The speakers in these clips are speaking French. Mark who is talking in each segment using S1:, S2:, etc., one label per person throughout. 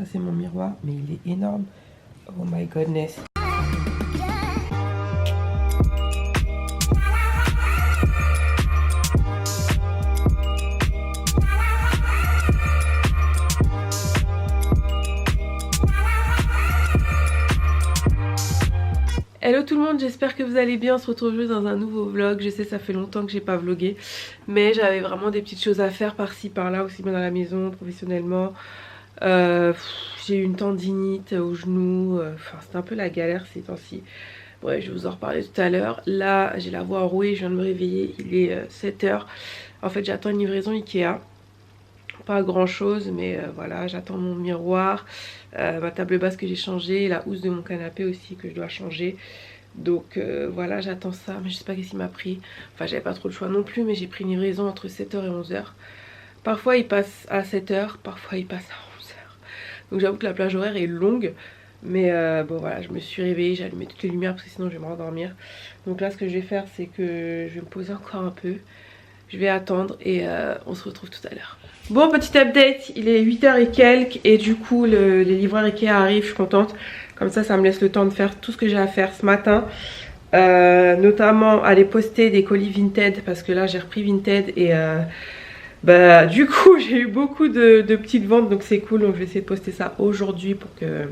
S1: Ça c'est mon miroir, mais il est énorme. Oh my goodness. Hello tout le monde, j'espère que vous allez bien. On se retrouve aujourd'hui dans un nouveau vlog. Je sais, ça fait longtemps que j'ai pas vlogué, mais j'avais vraiment des petites choses à faire par-ci par-là, aussi bien dans la maison, professionnellement. J'ai eu une tendinite au genou, enfin c'était un peu la galère ces temps-ci. Bref, je vais vous en reparler tout à l'heure. Là j'ai la voix rouée, je viens de me réveiller, il est 7 h. En fait j'attends une livraison Ikea. Pas grand chose, mais voilà, j'attends mon miroir, ma table basse que j'ai changée, la housse de mon canapé aussi que je dois changer. Donc voilà, j'attends ça, mais je sais pas qu'est-ce qu'il m'a pris. Enfin j'avais pas trop le choix non plus, mais j'ai pris une livraison entre 7 h et 11 h. Parfois il passe à 7 h, parfois il passe à 11 h. Donc j'avoue que la plage horaire est longue. Mais bon voilà, je me suis réveillée, j'ai allumé toutes les lumières parce que sinon je vais me rendormir. Donc là ce que je vais faire c'est que je vais me poser encore un peu. Je vais attendre et on se retrouve tout à l'heure. Bon, petit update, il est 8 h et quelques et du coup les livreurs Ikea arrivent, je suis contente. Comme ça me laisse le temps de faire tout ce que j'ai à faire ce matin. Notamment aller poster des colis Vinted parce que là j'ai repris Vinted et bah du coup j'ai eu beaucoup de petites ventes, donc c'est cool. Donc je vais essayer de poster ça aujourd'hui pour que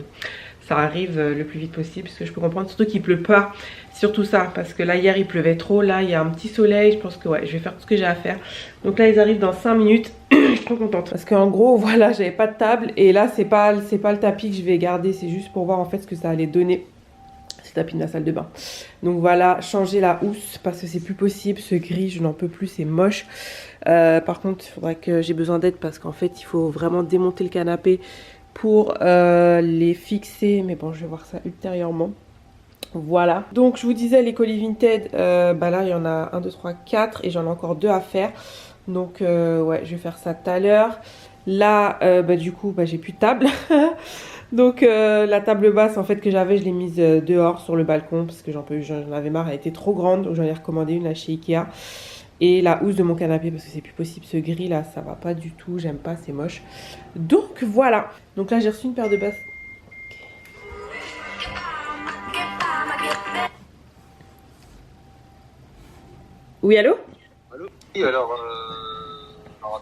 S1: ça arrive le plus vite possible, parce que je peux comprendre, surtout qu'il pleut pas, surtout ça, parce que là hier il pleuvait trop, là il y a un petit soleil, je pense que ouais, je vais faire tout ce que j'ai à faire. Donc là ils arrivent dans 5 minutes, je suis trop contente, parce qu'en gros voilà, j'avais pas de table, et là c'est pas le tapis que je vais garder, c'est juste pour voir en fait ce que ça allait donner. C'est le tapis de la salle de bain. Donc voilà, changer la housse, parce que c'est plus possible, ce gris je n'en peux plus, c'est moche. Par contre il faudrait que j'ai besoin d'aide, parce qu'en fait il faut vraiment démonter le canapé pour les fixer, mais bon je vais voir ça ultérieurement. Voilà, donc je vous disais les colis Vinted, bah là il y en a 1, 2, 3, 4 et j'en ai encore 2 à faire. Donc ouais, je vais faire ça tout à l'heure. Là bah du coup bah, j'ai plus de table. Donc la table basse en fait que j'avais, je l'ai mise dehors sur le balcon parce que j'en avais marre, elle était trop grande, donc j'en ai recommandé une là chez Ikea. Et la housse de mon canapé parce que c'est plus possible, ce gris là ça va pas du tout, j'aime pas, c'est moche. Donc voilà, donc là j'ai reçu une paire de basses. Oui, allô?
S2: Allô? Oui, alors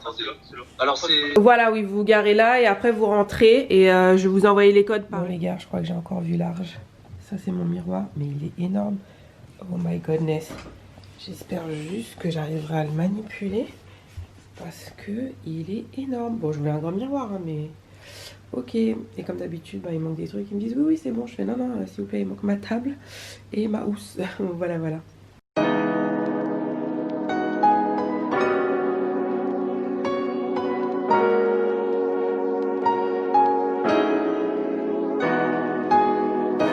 S2: attends, c'est là, c'est là. Alors c'est...
S1: Voilà, oui, vous vous garez là et après vous rentrez et je vais vous envoyer les codes par... Bon les gars, je crois que j'ai encore vu large. Ça c'est mon miroir, mais il est énorme. Oh my goodness. J'espère juste que j'arriverai à le manipuler parce que il est énorme. Bon, je voulais un grand miroir, hein, mais ok. Et comme d'habitude, bah, il manque des trucs. Ils me disent oui, oui, c'est bon. Je fais non, non, s'il vous plaît, il manque ma table et ma housse. Voilà, voilà.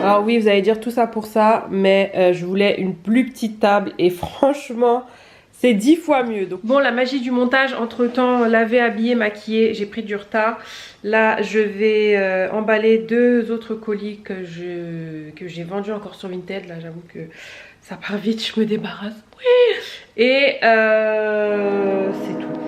S1: Alors oui, vous allez dire tout ça pour ça, mais je voulais une plus petite table et franchement, c'est 10 fois mieux. Donc bon, la magie du montage, entre temps, laver, habiller, maquiller, j'ai pris du retard. Là, je vais emballer 2 autres colis que j'ai vendus encore sur Vinted. Là, j'avoue que ça part vite, je me débarrasse. Oui. Et c'est tout.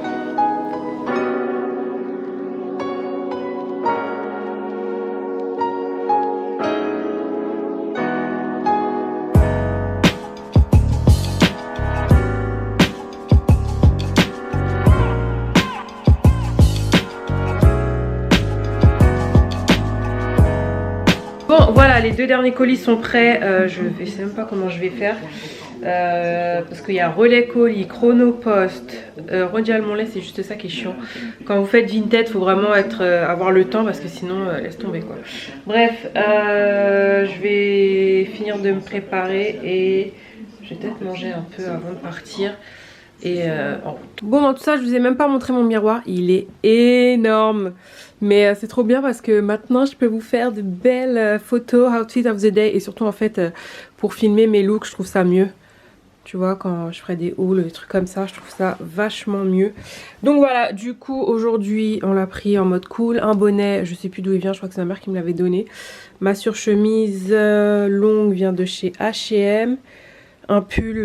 S1: Bon voilà, les 2 derniers colis sont prêts, je ne sais même pas comment je vais faire parce qu'il y a relais colis, chronopost, Rodial mon lait, c'est juste ça qui est chiant. Quand vous faites Vinted, il faut vraiment avoir le temps parce que sinon laisse tomber quoi. Bref, je vais finir de me préparer et je vais peut-être manger un peu avant de partir. Et en route. Bon, dans tout ça, je vous ai même pas montré mon miroir. Il est énorme. Mais c'est trop bien parce que maintenant, je peux vous faire de belles photos, outfit of the day. Et surtout, en fait, pour filmer mes looks, je trouve ça mieux. Tu vois, quand je ferai des hauls, des trucs comme ça, je trouve ça vachement mieux. Donc voilà, du coup, aujourd'hui, on l'a pris en mode cool. Un bonnet, je sais plus d'où il vient, je crois que c'est ma mère qui me l'avait donné. Ma surchemise longue vient de chez H&M. Un pull,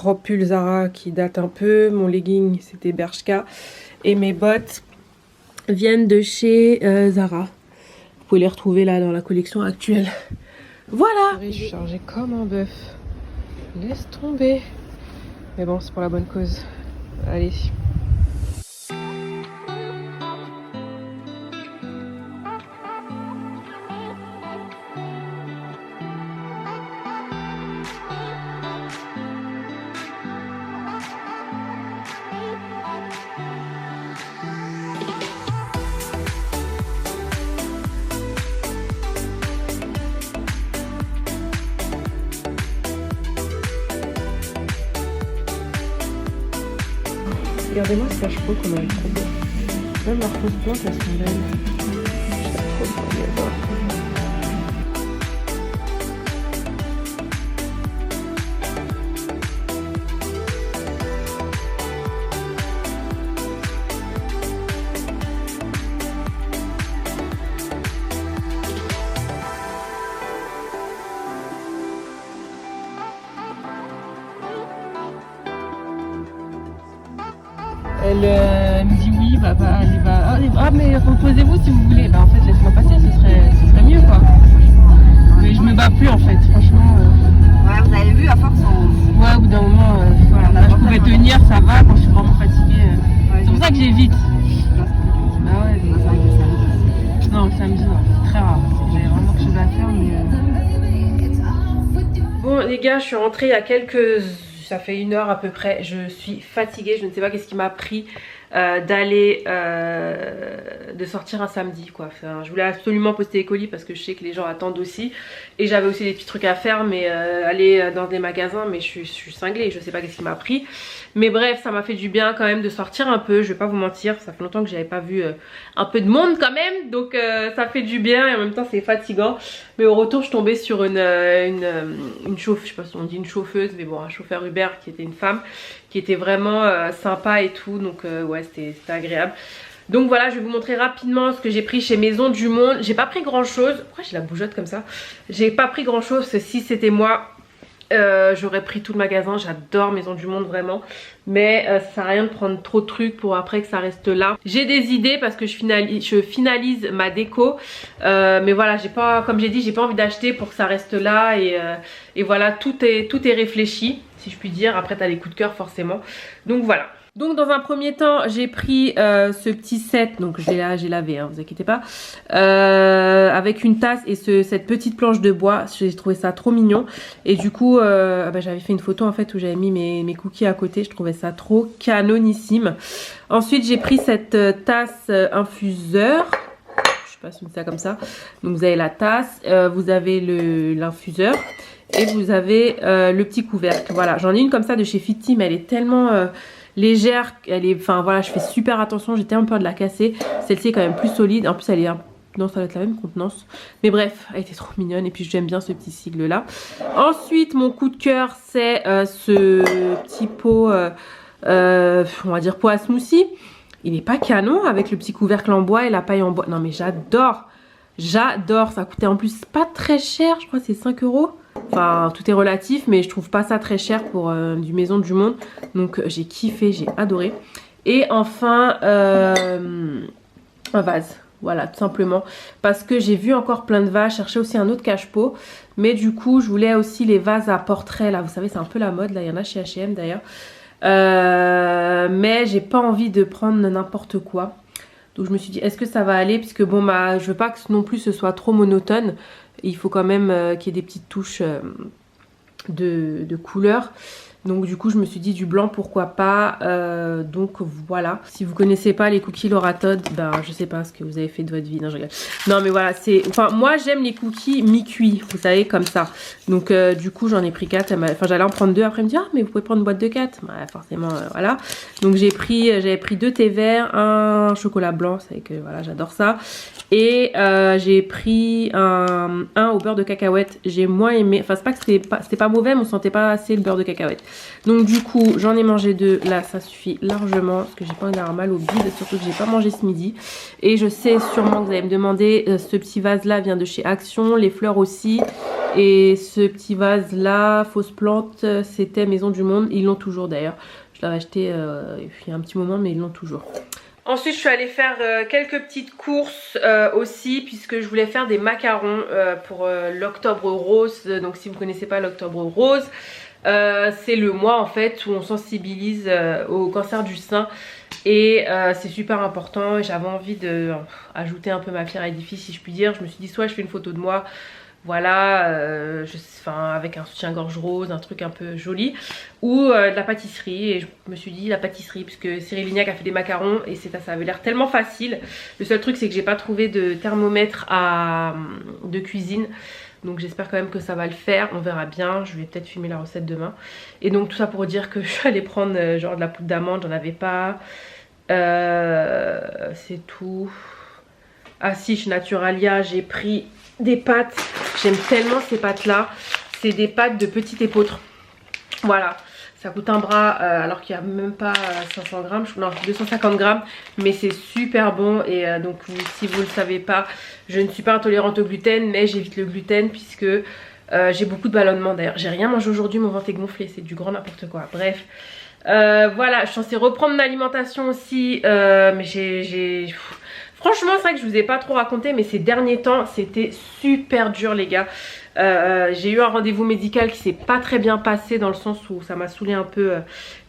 S1: robe pull Zara qui date un peu. Mon legging c'était Bershka. Et mes bottes viennent de chez Zara. Vous pouvez les retrouver là dans la collection actuelle. Voilà. Je suis chargée comme un bœuf. Laisse tomber. Mais bon, c'est pour la bonne cause. Allez. Regardez-moi ce cache-pot comme elle est trop belle. Même leurs fausses plantes, elles sont belles. J'aime trop, j'adore. Elle me dit oui, bah, elle va. Ah mais reposez-vous si vous voulez. Bah en fait laisse-moi passer, ce serait mieux quoi. Mais je me bats plus en fait, franchement.
S3: Ouais, vous avez vu à force
S1: Ouais, au bout d'un moment, voilà. Là, je pouvais tenir, ça va, quand je suis vraiment fatiguée.
S3: Ouais,
S1: c'est pour ça que j'évite. Ah ouais,
S3: c'est vrai que ça.
S1: non, le samedi, non, c'est très rare. J'avais vraiment quelque chose à faire, mais. Bon les gars, je suis rentrée il y a quelques. Ça fait 1 heure à peu près, je suis fatiguée, je ne sais pas qu'est-ce qui m'a pris de sortir un samedi quoi. Enfin, je voulais absolument poster les colis parce que je sais que les gens attendent aussi. Et j'avais aussi des petits trucs à faire, mais aller dans des magasins, mais je suis cinglée, je sais pas qu'est-ce qui m'a pris. Mais bref, ça m'a fait du bien quand même de sortir un peu, je vais pas vous mentir, ça fait longtemps que j'avais pas vu un peu de monde quand même. Donc ça fait du bien et en même temps c'est fatigant. Mais au retour je tombais sur une chauffe, je sais pas si on dit une chauffeuse, mais bon un chauffeur Uber qui était une femme, qui était vraiment sympa et tout, donc ouais c'était agréable. Donc voilà, je vais vous montrer rapidement ce que j'ai pris chez Maison du Monde. J'ai pas pris grand chose, pourquoi j'ai la bougeotte comme ça? J'ai pas pris grand chose, parce que si c'était moi j'aurais pris tout le magasin. J'adore Maison du Monde vraiment, mais ça sert à rien de prendre trop de trucs pour après que ça reste là. J'ai des idées parce que je finalise ma déco, mais voilà, j'ai pas, comme j'ai dit, j'ai pas envie d'acheter pour que ça reste là. Et voilà, tout est réfléchi si je puis dire. Après t'as les coups de cœur forcément, donc voilà. Donc dans un premier temps j'ai pris ce petit set, donc j'ai lavé hein, vous inquiétez pas, avec une tasse et cette petite planche de bois. J'ai trouvé ça trop mignon et du coup j'avais fait une photo en fait où j'avais mis mes cookies à côté. Je trouvais ça trop canonissime. Ensuite j'ai pris cette tasse infuseur, je sais pas si on dit ça comme ça. Donc vous avez la tasse, vous avez l'infuseur et vous avez le petit couvercle. Voilà, j'en ai une comme ça de chez Fiti, mais elle est tellement légère, elle est, enfin voilà, je fais super attention, j'ai tellement peur de la casser. Celle-ci est quand même plus solide, en plus elle est non, ça va être la même contenance, mais bref, elle était trop mignonne et puis j'aime bien ce petit sigle là. Ensuite mon coup de cœur c'est ce petit pot, on va dire pot à smoothie. Il est pas canon avec le petit couvercle en bois et la paille en bois. Non mais j'adore, ça coûtait en plus pas très cher, je crois que c'est 5 €. Enfin tout est relatif, mais je trouve pas ça très cher pour du Maison du Monde. Donc j'ai kiffé, j'ai adoré. Et enfin un vase, voilà tout simplement. Parce que j'ai vu encore plein de vases, chercher aussi un autre cache-pot. Mais du coup je voulais aussi les vases à portrait là, vous savez c'est un peu la mode là, il y en a chez H&M d'ailleurs. Mais j'ai pas envie de prendre n'importe quoi. Donc je me suis dit est-ce que ça va aller, puisque bon je veux pas que non plus ce soit trop monotone. Il faut quand même qu'il y ait des petites touches de couleur. Donc du coup je me suis dit du blanc pourquoi pas. Donc voilà. Si vous connaissez pas les cookies Laura Todd, ben je sais pas ce que vous avez fait de votre vie. Non je rigole. Non mais voilà, c'est. Enfin moi j'aime les cookies mi-cuits, vous savez, comme ça. Donc du coup j'en ai pris 4. Enfin j'allais en prendre 2, après elle me dit ah mais vous pouvez prendre une boîte de 4. Ouais, forcément voilà. Donc j'avais pris 2 thés verts, un chocolat blanc, c'est que voilà j'adore ça. Et j'ai pris un au beurre de cacahuète. J'ai moins aimé, enfin c'est pas que c'était pas mauvais, mais on sentait pas assez le beurre de cacahuète. Donc du coup j'en ai mangé 2, là ça suffit largement parce que j'ai pas envie d'avoir mal au bide, surtout que j'ai pas mangé ce midi. Et je sais sûrement que vous allez me demander, ce petit vase là vient de chez Action, les fleurs aussi. Et ce petit vase là, fausse plante, c'était Maison du Monde, ils l'ont toujours d'ailleurs. Je l'avais acheté il y a un petit moment mais ils l'ont toujours. Ensuite je suis allée faire quelques petites courses aussi, puisque je voulais faire des macarons pour l'octobre rose. Donc si vous ne connaissez pas l'octobre rose, c'est le mois en fait où on sensibilise au cancer du sein. Et c'est super important, et j'avais envie de ajouter un peu ma pierre à l'édifice, si je puis dire. Je me suis dit soit je fais une photo de moi, voilà, avec un soutien-gorge rose, un truc un peu joli, ou de la pâtisserie. Et je me suis dit la pâtisserie, puisque Cyril Lignac a fait des macarons et ça avait l'air tellement facile. Le seul truc c'est que j'ai pas trouvé de thermomètre de cuisine, donc j'espère quand même que ça va le faire, on verra bien. Je vais peut-être filmer la recette demain. Et donc tout ça pour dire que je suis allée prendre genre de la poudre d'amande, j'en avais pas. C'est tout. Ah si, chez Naturalia j'ai pris des pâtes. J'aime tellement ces pâtes là. C'est des pâtes de petit épeautre. Voilà, ça coûte un bras alors qu'il n'y a même pas 500 grammes, non 250 grammes, mais c'est super bon. Et donc si vous ne le savez pas, je ne suis pas intolérante au gluten, mais j'évite le gluten puisque j'ai beaucoup de ballonnements. D'ailleurs j'ai rien mangé aujourd'hui, mon ventre est gonflé, c'est du grand n'importe quoi. Bref, voilà, je suis censée reprendre mon alimentation aussi, mais franchement c'est vrai que je vous ai pas trop raconté, mais ces derniers temps c'était super dur les gars. J'ai eu un rendez-vous médical qui s'est pas très bien passé, dans le sens où ça m'a saoulé un peu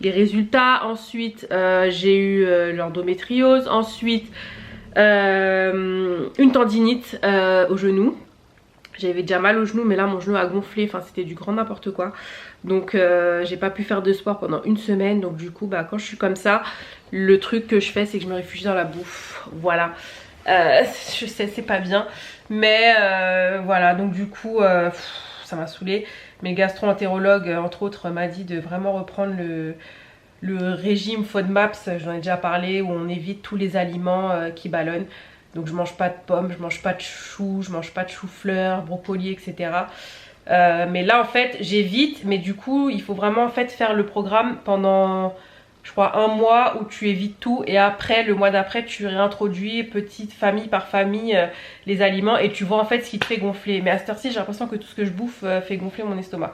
S1: les résultats. Ensuite j'ai eu l'endométriose, ensuite une tendinite au genou. J'avais déjà mal au genou, mais là mon genou a gonflé, enfin c'était du grand n'importe quoi. Donc j'ai pas pu faire de sport pendant une semaine. Donc du coup quand je suis comme ça, le truc que je fais c'est que je me réfugie dans la bouffe. Voilà, je sais c'est pas bien, mais voilà, donc du coup ça m'a saoulé. Mes gastro-entérologues entre autres m'a dit de vraiment reprendre le régime FODMAPS, j'en ai déjà parlé, où on évite tous les aliments qui ballonnent. Donc je mange pas de pommes, je mange pas de choux, je mange pas de chou-fleur, brocoli, etc. Mais là en fait j'évite, mais du coup il faut vraiment en fait faire le programme pendant je crois un mois où tu évites tout, et après le mois d'après tu réintroduis petite famille par famille les aliments, et tu vois en fait ce qui te fait gonfler. Mais à cette heure-ci j'ai l'impression que tout ce que je bouffe fait gonfler mon estomac.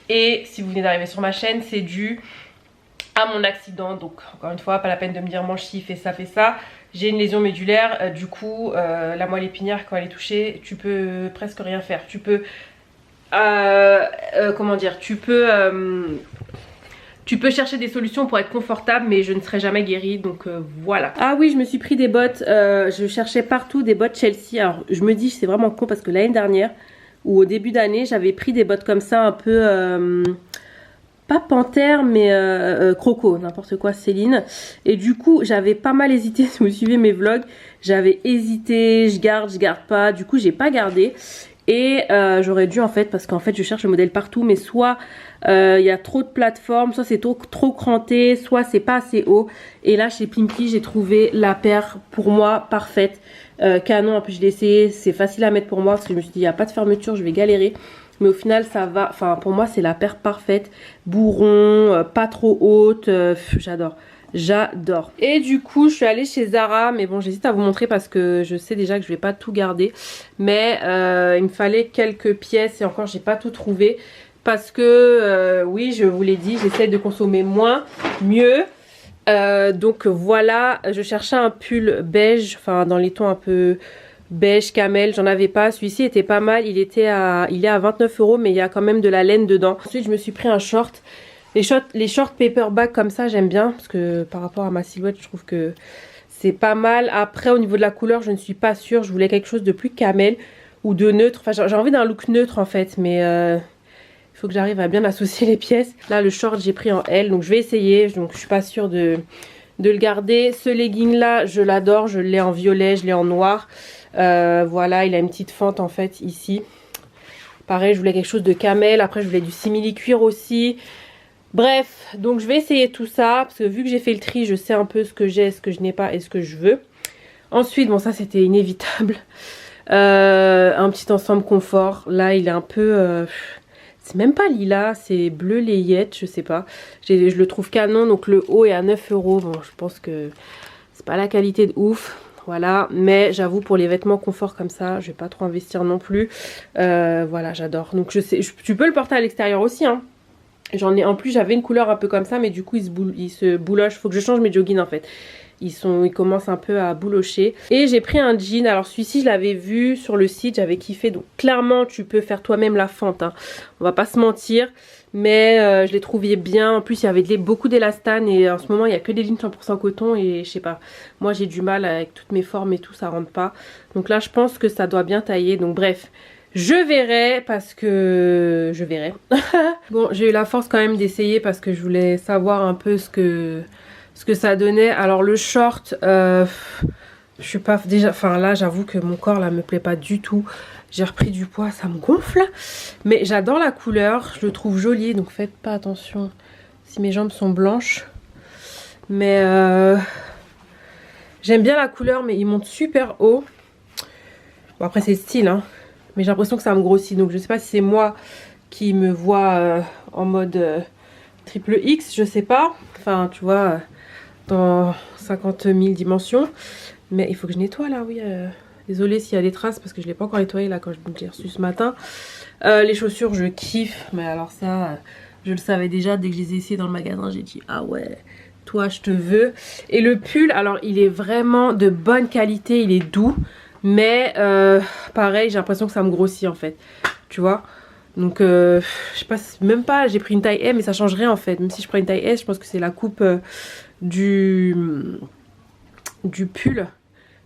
S1: Et si vous venez d'arriver sur ma chaîne, c'est dû à mon accident. Donc encore une fois, pas la peine de me dire mange ci, fais ça, fais ça. J'ai une lésion médulaire, du coup la moelle épinière quand elle est touchée, tu peux presque rien faire. Tu peux comment dire, tu peux chercher des solutions pour être confortable, mais je ne serai jamais guérie, donc voilà. Ah oui, je me suis pris des bottes, je cherchais partout des bottes Chelsea. Alors je me dis c'est vraiment con parce que l'année dernière ou au début d'année j'avais pris des bottes comme ça un peu pas panthère mais croco, n'importe quoi, Céline. Et du coup j'avais pas mal hésité, si vous suivez mes vlogs, j'avais hésité, je garde pas, du coup j'ai pas gardé. Et j'aurais dû en fait, parce qu'en fait je cherche le modèle partout, mais soit il y a trop de plateformes, soit c'est trop cranté, soit c'est pas assez haut. Et là chez Plimpi j'ai trouvé la paire pour moi parfaite, canon. En plus je l'ai essayé, c'est facile à mettre pour moi parce que je me suis dit il n'y a pas de fermeture, je vais galérer. Mais au final ça va, enfin pour moi c'est la paire parfaite, bourron, pas trop haute, j'adore. J'adore. Et du coup je suis allée chez Zara, mais bon j'hésite à vous montrer parce que je sais déjà que je vais pas tout garder. Mais il me fallait quelques pièces et encore j'ai pas tout trouvé. Parce que oui, je vous l'ai dit, j'essaie de consommer moins, mieux. Donc voilà, je cherchais un pull beige, enfin dans les tons un peu beige, camel, j'en avais pas. Celui-ci était pas mal, il est à 29 €, mais il y a quand même de la laine dedans. Ensuite je me suis pris un short. Les shorts paperback comme ça j'aime bien, parce que par rapport à ma silhouette je trouve que c'est pas mal. Après au niveau de la couleur je ne suis pas sûre, je voulais quelque chose de plus camel ou de neutre. Enfin j'ai envie d'un look neutre en fait, mais il faut que j'arrive à bien associer les pièces. Là le short j'ai pris en L, donc je vais essayer, donc je suis pas sûre de le garder. Ce legging là je l'adore, je l'ai en violet, je l'ai en noir. Voilà, il a une petite fente en fait ici. Pareil je voulais quelque chose de camel, après je voulais du simili cuir aussi. Bref, donc je vais essayer tout ça, parce que vu que j'ai fait le tri, je sais un peu ce que j'ai, ce que je n'ai pas et ce que je veux. Ensuite, bon ça c'était inévitable, un petit ensemble confort. Là il est un peu, c'est même pas lilas, c'est bleu layette, je sais pas. Je le trouve canon, donc le haut est à 9 €. Bon je pense que c'est pas la qualité de ouf. Voilà, mais j'avoue pour les vêtements confort comme ça, je vais pas trop investir non plus. Voilà, j'adore. Donc je sais, tu peux le porter à l'extérieur aussi hein. J'en ai en plus, j'avais une couleur un peu comme ça, mais du coup il se bouloche. Faut que je change mes joggings en fait. ils commencent un peu à boulocher. Et j'ai pris un jean, alors celui-ci je l'avais vu sur le site, j'avais kiffé. Donc clairement tu peux faire toi-même la fente, hein. On va pas se mentir. Mais je l'ai trouvé bien, en plus il y avait beaucoup d'élastane et en ce moment il n'y a que des jeans 100% coton et je sais pas, moi j'ai du mal avec toutes mes formes et tout, ça rentre pas. Donc là je pense que ça doit bien tailler, donc bref, je verrai parce que je verrai. Bon, j'ai eu la force quand même d'essayer parce que je voulais savoir un peu ce que ça donnait. Alors le short, je suis pas déjà, enfin là j'avoue que mon corps là me plaît pas du tout. J'ai repris du poids, ça me gonfle. Mais j'adore la couleur, je le trouve joli. Donc faites pas attention si mes jambes sont blanches. Mais j'aime bien la couleur, mais il monte super haut. Bon après c'est style, hein. Mais j'ai l'impression que ça me grossit. Donc je sais pas si c'est moi qui me vois en mode triple X, je sais pas. Enfin tu vois, dans 50 000 dimensions. Mais il faut que je nettoie là, oui. Désolée s'il y a des traces parce que je ne l'ai pas encore nettoyé là quand je l'ai reçu ce matin. Les chaussures je kiffe, mais alors ça je le savais déjà dès que je les ai essayées dans le magasin. J'ai dit ah ouais, toi je te veux. Et le pull, alors il est vraiment de bonne qualité, il est doux. Mais pareil, j'ai l'impression que ça me grossit en fait. Tu vois. Donc je sais pas, même pas, j'ai pris une taille M et ça change rien en fait. Même si je prends une taille S, je pense que c'est la coupe du pull.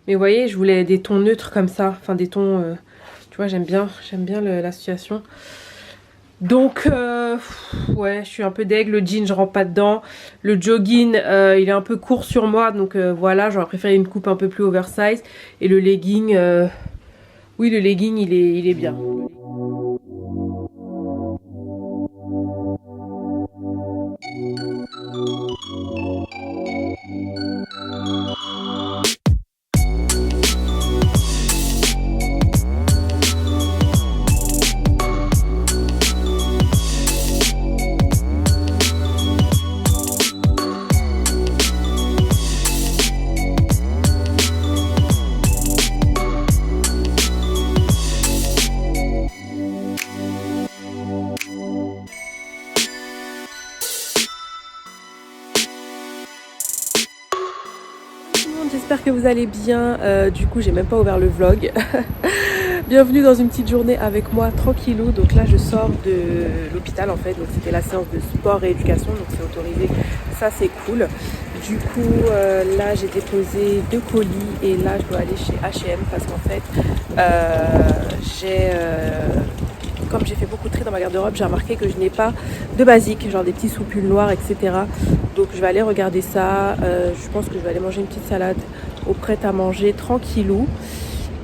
S1: Mais vous voyez, je voulais des tons neutres comme ça. Enfin des tons, tu vois, j'aime bien la situation. Donc ouais, je suis un peu deg. Le jean je rentre pas dedans. Le jogging il est un peu court sur moi. Donc voilà, j'aurais préféré une coupe un peu plus oversize. Et le legging, oui le legging il est bien. J'espère que vous allez bien. Du coup j'ai même pas ouvert le vlog. Bienvenue dans une petite journée avec moi tranquillou. Donc là je sors de l'hôpital en fait. Donc c'était la séance de sport et éducation. Donc c'est autorisé. Ça c'est cool. Du coup là j'ai déposé 2 colis. Et là je dois aller chez H&M. Parce qu'en fait comme j'ai fait beaucoup de tri dans ma garde-robe, j'ai remarqué que je n'ai pas de basique, genre des petits sous-pulls noirs, etc. Donc je vais aller regarder ça. Je pense que je vais aller manger une petite salade au prêt-à-manger tranquillou.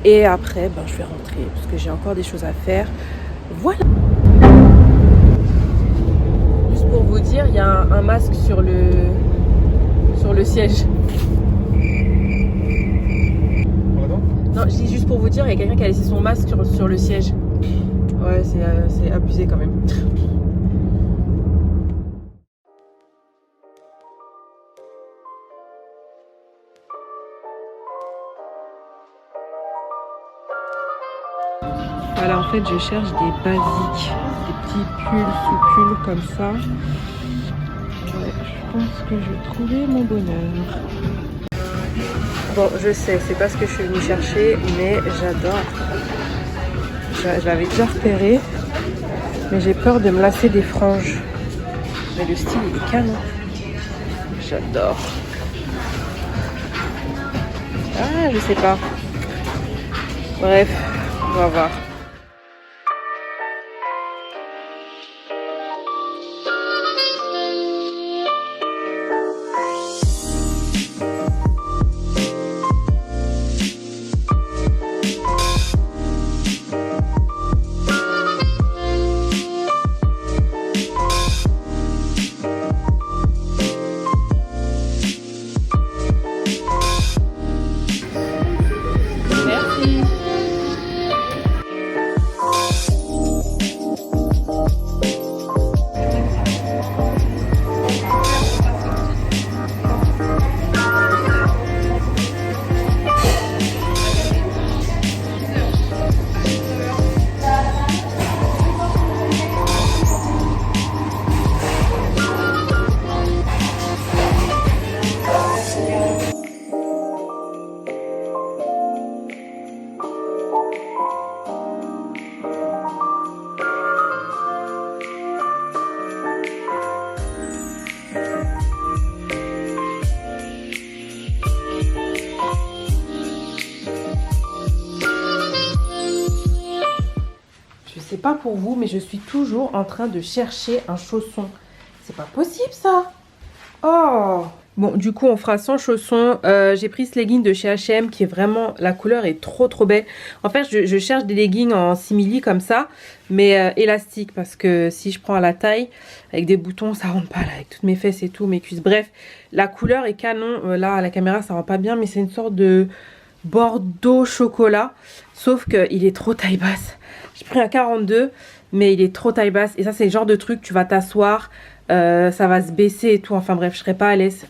S1: Et après, ben, je vais rentrer parce que j'ai encore des choses à faire. Voilà. Juste pour vous dire, il y a un masque sur le siège. Non, je dis juste pour vous dire, il y a quelqu'un qui a laissé son masque sur le siège. Ouais, c'est abusé quand même. Voilà, en fait, je cherche des basiques, des petits pulls, sous-pulls comme ça. Ouais, je pense que je vais trouver mon bonheur. Bon, je sais, c'est pas ce que je suis venue chercher, mais j'adore. Je l'avais déjà repéré, mais j'ai peur de me lasser des franges. Mais le style, il est canon. J'adore. Ah, je sais pas. Bref, on va voir. sais pas pour vous, mais je suis toujours en train de chercher un chausson. C'est pas possible ça. Oh. Bon, du coup, on fera sans chaussons. J'ai pris ce legging de chez H&M qui est vraiment... La couleur est trop belle. En fait, je cherche des leggings en simili comme ça, mais élastiques. Parce que si je prends à la taille, avec des boutons, ça rentre pas là. Avec toutes mes fesses et tout, mes cuisses. Bref, la couleur est canon. Là, à la caméra, ça rend pas bien, mais c'est une sorte de bordeaux chocolat. Sauf qu'il est trop taille basse. J'ai pris un 42, mais il est trop taille basse. Et ça, c'est le genre de truc, tu vas t'asseoir... ça va se baisser et tout, enfin bref, je serai pas à l'aise.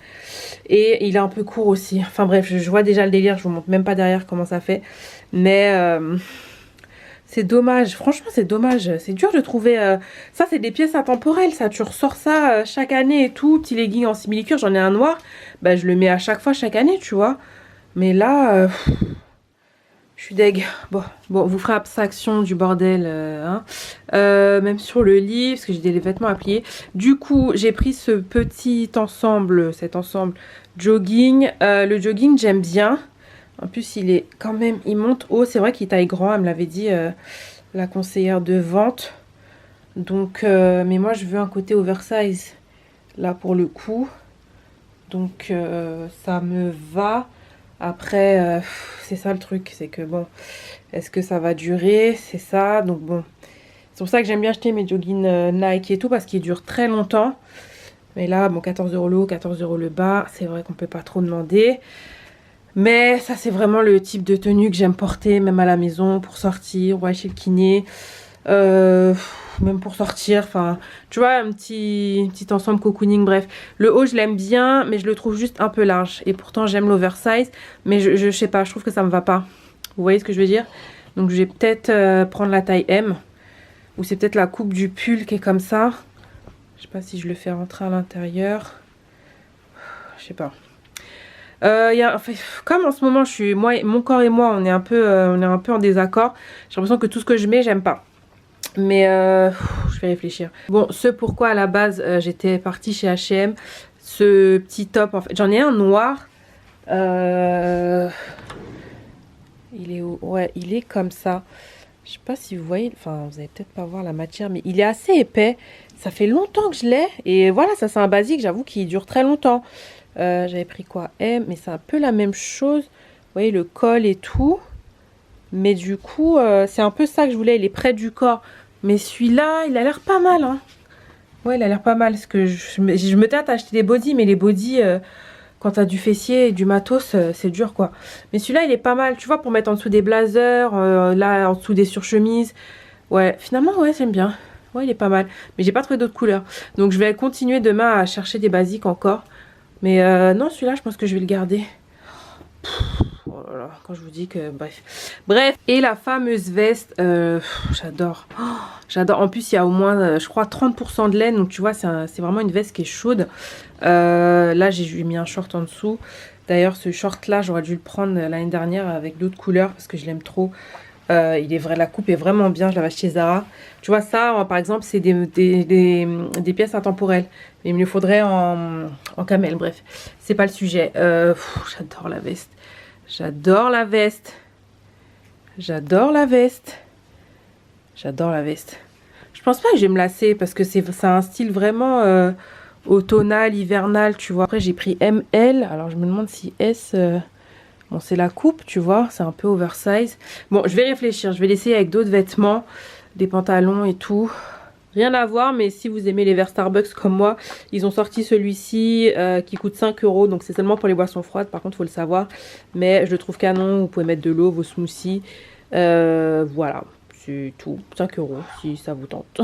S1: Et il est un peu court aussi, enfin bref, je vois déjà le délire, je vous montre même pas derrière comment ça fait. Mais c'est dommage, franchement c'est dommage, c'est dur de trouver... Ça c'est des pièces intemporelles, ça, tu ressors ça chaque année et tout, petit legging en simili-cuir, j'en ai un noir, bah je le mets à chaque fois, chaque année, tu vois. Mais là... je suis deg. Bon, vous ferez abstraction du bordel, hein. Même sur le lit, parce que j'ai des vêtements à plier. Du coup, j'ai pris ce petit ensemble, cet ensemble jogging. Le jogging, j'aime bien. En plus, il est quand même, il monte haut. C'est vrai qu'il taille grand, elle me l'avait dit la conseillère de vente. Donc, mais moi, je veux un côté oversize, là, pour le coup. Donc, ça me va. Après, c'est ça le truc, c'est que bon, est-ce que ça va durer? C'est ça, donc bon. C'est pour ça que j'aime bien acheter mes joggings Nike et tout, parce qu'ils durent très longtemps. Mais là, bon, 14 € le haut, 14 € le bas, c'est vrai qu'on peut pas trop demander. Mais ça, c'est vraiment le type de tenue que j'aime porter, même à la maison, pour sortir, ou aller chez le kiné. Même pour sortir, enfin, tu vois, un petit ensemble cocooning, bref. Le haut, je l'aime bien, mais je le trouve juste un peu large. Et pourtant, j'aime l'oversize, mais je sais pas, je trouve que ça me va pas. Vous voyez ce que je veux dire? Donc, je vais peut-être prendre la taille M. Ou c'est peut-être la coupe du pull qui est comme ça. Je sais pas si je le fais rentrer à l'intérieur. Je sais pas. Enfin, comme en ce moment, mon corps et moi, on est un peu en désaccord. J'ai l'impression que tout ce que je mets, j'aime pas. Mais je vais réfléchir. Bon, ce pourquoi à la base j'étais partie chez H&M, ce petit top, en fait, j'en ai un noir. Il est où? Ouais, il est comme ça. Je sais pas si vous voyez, enfin vous allez peut-être pas voir la matière, mais il est assez épais. Ça fait longtemps que je l'ai. Et voilà, ça c'est un basique, j'avoue qu'il dure très longtemps. J'avais pris quoi? M, mais c'est un peu la même chose. Vous voyez le col et tout. Mais du coup, c'est un peu ça que je voulais. Il est près du corps. Mais celui-là, il a l'air pas mal, hein. Ouais, il a l'air pas mal. Parce que je me tâte à acheter des bodys. Mais les bodys, quand t'as du fessier et du matos, c'est dur, quoi. Mais celui-là, il est pas mal. Tu vois, pour mettre en dessous des blazers. Là, en dessous des surchemises. Ouais, finalement, ouais, j'aime bien. Ouais, il est pas mal. Mais j'ai pas trouvé d'autres couleurs. Donc, je vais continuer demain à chercher des basiques encore. Mais non, celui-là, je pense que je vais le garder. Oh là là, quand je vous dis que bref, et la fameuse veste, j'adore, j'adore. En plus il y a au moins je crois 30% de laine, donc tu vois c'est vraiment une veste qui est chaude. Là j'ai mis un short en dessous. D'ailleurs ce short là j'aurais dû le prendre l'année dernière avec d'autres couleurs parce que je l'aime trop. Il est vrai, la coupe est vraiment bien, je l'avais acheté chez Zara. Tu vois ça par exemple c'est des pièces intemporelles. Mais il me le faudrait en camel, bref. C'est pas le sujet. J'adore la veste. J'adore la veste. J'adore la veste. J'adore la veste. Je pense pas que je vais me lasser parce que c'est un style vraiment automnal, hivernal, tu vois. Après j'ai pris ML. Alors je me demande si S... Bon c'est la coupe, tu vois. C'est un peu oversize. Bon je vais réfléchir. Je vais l'essayer avec d'autres vêtements. Des pantalons et tout. Rien à voir, mais si vous aimez les verres Starbucks comme moi, ils ont sorti celui-ci qui coûte 5 €. Donc c'est seulement pour les boissons froides, par contre il faut le savoir. Mais je le trouve canon, vous pouvez mettre de l'eau, vos smoothies. Voilà, c'est tout. 5 € si ça vous tente.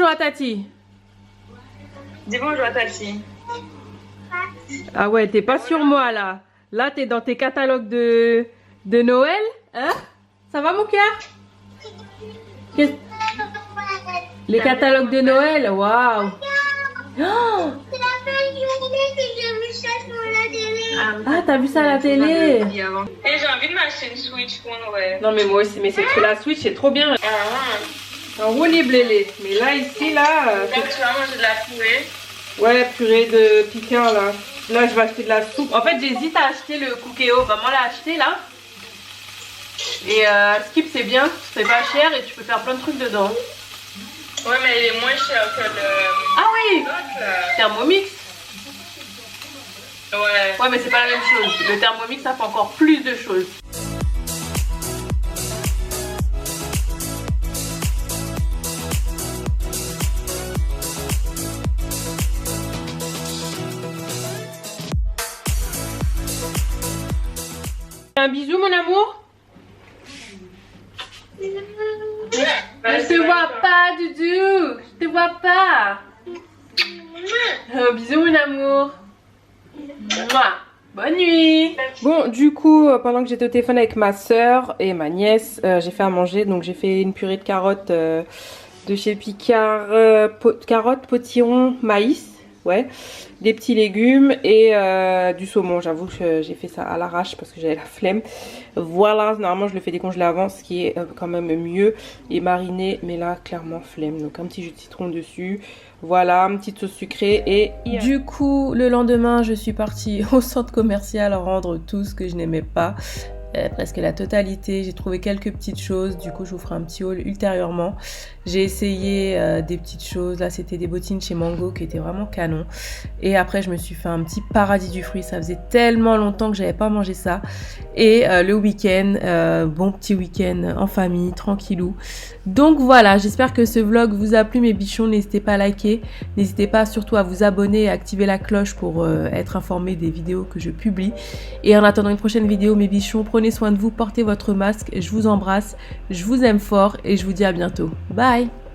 S1: bonjour à Tati.
S4: Dis bonjour à Tati.
S1: Ah ouais, t'es pas sur moi là. Là, t'es dans tes catalogues de Noël. Hein? Ça va mon cœur? Les catalogues de Noël, waouh! Oh, ah, t'as vu ça à la télé?
S4: Et j'ai envie de m'acheter une Switch pour Noël.
S1: Non mais moi aussi, mais c'est que la Switch c'est trop bien. Un roulis blélé. Mais là, ici, là...
S4: Donc tu vas manger de la purée.
S1: Ouais, purée de piquant là. Là, je vais acheter de la soupe. En fait, j'hésite à acheter le Cookéo. Maman l'a acheté là. Et Skip, c'est bien, c'est pas cher et tu peux faire plein de trucs dedans.
S4: Ouais, mais il est moins cher que le...
S1: Ah oui!
S4: l'autre,
S1: Thermomix.
S4: Ouais.
S1: Ouais, mais c'est pas la même chose. Le Thermomix, ça fait encore plus de choses. Un bisou, mon amour. Je te vois pas, Doudou. Je te vois pas. Un bisou, mon amour. Mouah. Bonne nuit. Bon, du coup, pendant que j'étais au téléphone avec ma soeur et ma nièce, j'ai fait à manger. Donc, j'ai fait une purée de carottes de chez Picard. Carottes, potiron, maïs. Ouais, des petits légumes et du saumon. J'avoue que j'ai fait ça à l'arrache parce que j'avais la flemme. Voilà, normalement je le fais décongeler avant, ce qui est quand même mieux. Et mariné, mais là clairement flemme. Donc un petit jus de citron dessus. Voilà, une petite sauce sucrée et... Du coup, le lendemain, je suis partie au centre commercial rendre tout ce que je n'aimais pas. Presque la totalité, j'ai trouvé quelques petites choses, du coup je vous ferai un petit haul ultérieurement. J'ai essayé des petites choses, là c'était des bottines chez Mango qui étaient vraiment canon. Et après je me suis fait un petit paradis du fruit, ça faisait tellement longtemps que j'avais pas mangé ça. Et le week-end, bon petit week-end en famille, tranquillou. Donc voilà, j'espère que ce vlog vous a plu mes bichons, n'hésitez pas à liker, n'hésitez pas surtout à vous abonner et à activer la cloche pour être informé des vidéos que je publie. Et en attendant une prochaine vidéo mes bichons, prenez soin de vous, portez votre masque, je vous embrasse, je vous aime fort et je vous dis à bientôt. Bye!